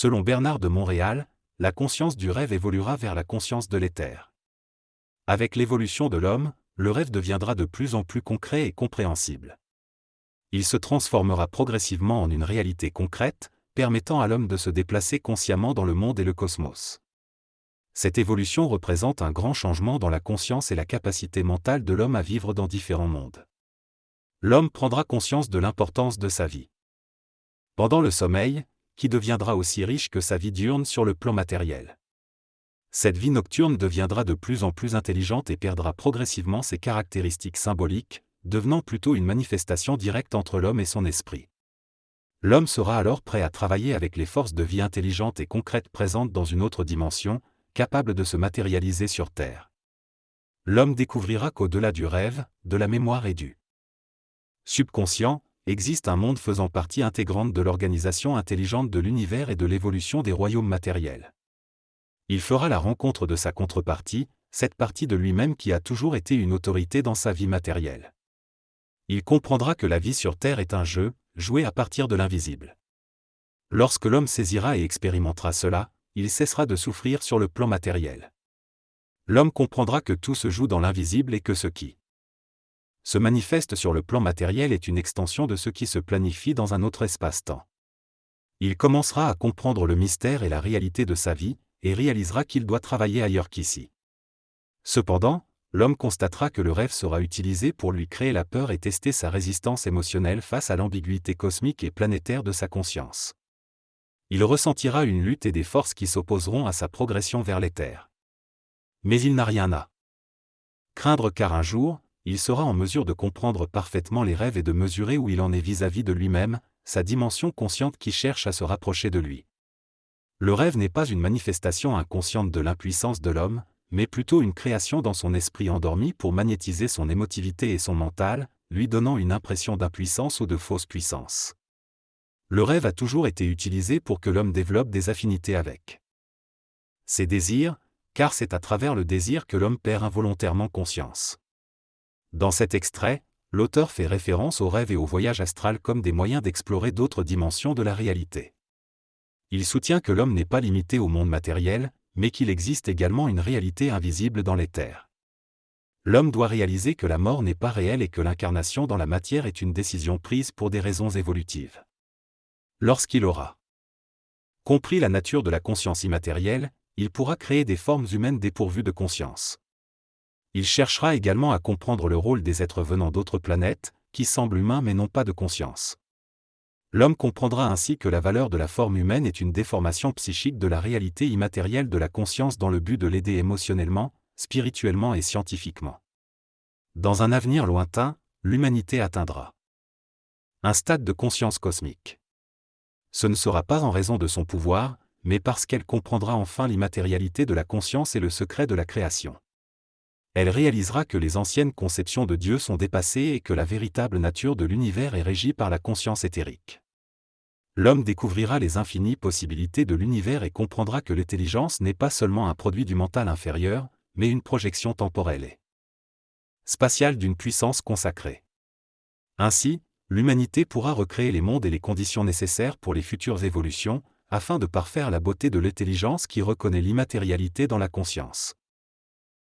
Selon Bernard de Montréal, la conscience du rêve évoluera vers la conscience de l'éther. Avec l'évolution de l'homme, le rêve deviendra de plus en plus concret et compréhensible. Il se transformera progressivement en une réalité concrète, permettant à l'homme de se déplacer consciemment dans le monde et le cosmos. Cette évolution représente un grand changement dans la conscience et la capacité mentale de l'homme à vivre dans différents mondes. L'homme prendra conscience de l'importance de sa vie. Pendant le sommeil, qui deviendra aussi riche que sa vie diurne sur le plan matériel. Cette vie nocturne deviendra de plus en plus intelligente et perdra progressivement ses caractéristiques symboliques, devenant plutôt une manifestation directe entre l'homme et son esprit. L'homme sera alors prêt à travailler avec les forces de vie intelligentes et concrètes présentes dans une autre dimension, capable de se matérialiser sur Terre. L'homme découvrira qu'au-delà du rêve, de la mémoire et du subconscient, existe un monde faisant partie intégrante de l'organisation intelligente de l'univers et de l'évolution des royaumes matériels. Il fera la rencontre de sa contrepartie, cette partie de lui-même qui a toujours été une autorité dans sa vie matérielle. Il comprendra que la vie sur Terre est un jeu, joué à partir de l'invisible. Lorsque l'homme saisira et expérimentera cela, il cessera de souffrir sur le plan matériel. L'homme comprendra que tout se joue dans l'invisible et que ce qui se manifeste sur le plan matériel est une extension de ce qui se planifie dans un autre espace-temps. Il commencera à comprendre le mystère et la réalité de sa vie, et réalisera qu'il doit travailler ailleurs qu'ici. Cependant, l'homme constatera que le rêve sera utilisé pour lui créer la peur et tester sa résistance émotionnelle face à l'ambiguïté cosmique et planétaire de sa conscience. Il ressentira une lutte et des forces qui s'opposeront à sa progression vers l'éther. Mais il n'a rien à craindre car un jour, il sera en mesure de comprendre parfaitement les rêves et de mesurer où il en est vis-à-vis de lui-même, sa dimension consciente qui cherche à se rapprocher de lui. Le rêve n'est pas une manifestation inconsciente de l'impuissance de l'homme, mais plutôt une création dans son esprit endormi pour magnétiser son émotivité et son mental, lui donnant une impression d'impuissance ou de fausse puissance. Le rêve a toujours été utilisé pour que l'homme développe des affinités avec ses désirs, car c'est à travers le désir que l'homme perd involontairement conscience. Dans cet extrait, l'auteur fait référence au rêve et au voyage astral comme des moyens d'explorer d'autres dimensions de la réalité. Il soutient que l'homme n'est pas limité au monde matériel, mais qu'il existe également une réalité invisible dans l'éther. L'homme doit réaliser que la mort n'est pas réelle et que l'incarnation dans la matière est une décision prise pour des raisons évolutives. Lorsqu'il aura compris la nature de la conscience immatérielle, il pourra créer des formes humaines dépourvues de conscience. Il cherchera également à comprendre le rôle des êtres venant d'autres planètes, qui semblent humains mais n'ont pas de conscience. L'homme comprendra ainsi que la valeur de la forme humaine est une déformation psychique de la réalité immatérielle de la conscience dans le but de l'aider émotionnellement, spirituellement et scientifiquement. Dans un avenir lointain, l'humanité atteindra un stade de conscience cosmique. Ce ne sera pas en raison de son pouvoir, mais parce qu'elle comprendra enfin l'immatérialité de la conscience et le secret de la création. Elle réalisera que les anciennes conceptions de Dieu sont dépassées et que la véritable nature de l'univers est régie par la conscience éthérique. L'homme découvrira les infinies possibilités de l'univers et comprendra que l'intelligence n'est pas seulement un produit du mental inférieur, mais une projection temporelle et spatiale d'une puissance consacrée. Ainsi, l'humanité pourra recréer les mondes et les conditions nécessaires pour les futures évolutions, afin de parfaire la beauté de l'intelligence qui reconnaît l'immatérialité dans la conscience.